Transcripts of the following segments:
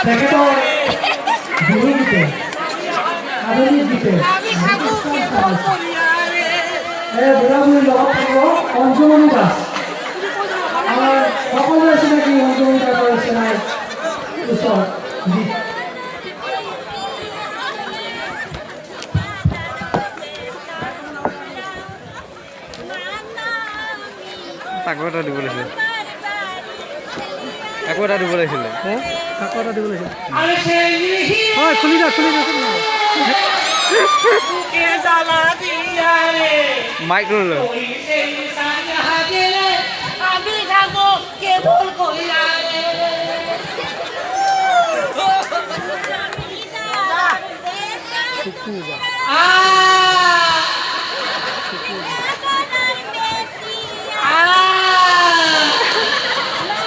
তেখেতৰ বিহু গীতে আধুনিক গীতে এই বুঢ়া বুঢ়ীৰ লগত থাকিব অঞ্জুমণি দাস আমাৰ সকলোৰে চিনাকি অঞ্জুমণি দাসৰ ৰচনাৰ ওচৰত গীত তাকো এটা দিব লাগিছিলে তাকো এটা দিব লাগিছিলে তাকো এটা দিব লাগিছিলে হয় খুলি যা মাইক লৈ আমি থাকো কেবল কইয়ারে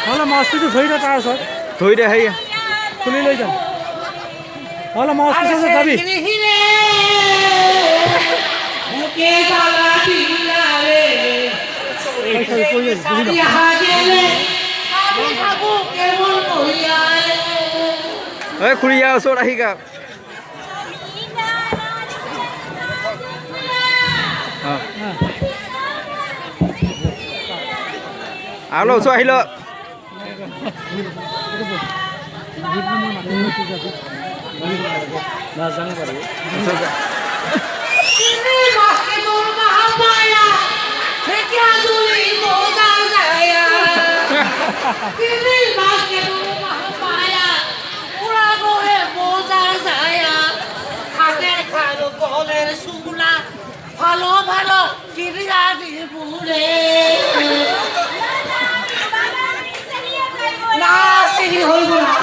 হ'লে মাছ পিছু ধৰি দে তাৰ ওচৰত ধৰি দে হেৰি খুলি লৈ যাম হ'লে মাছ পিছু যাবি এই খুৰী ইয়াৰ ওচৰত আহি গা আৰু ওচৰ আহিল ভালো ভালো কিরিয়াদি পুরে না সিরি হইব না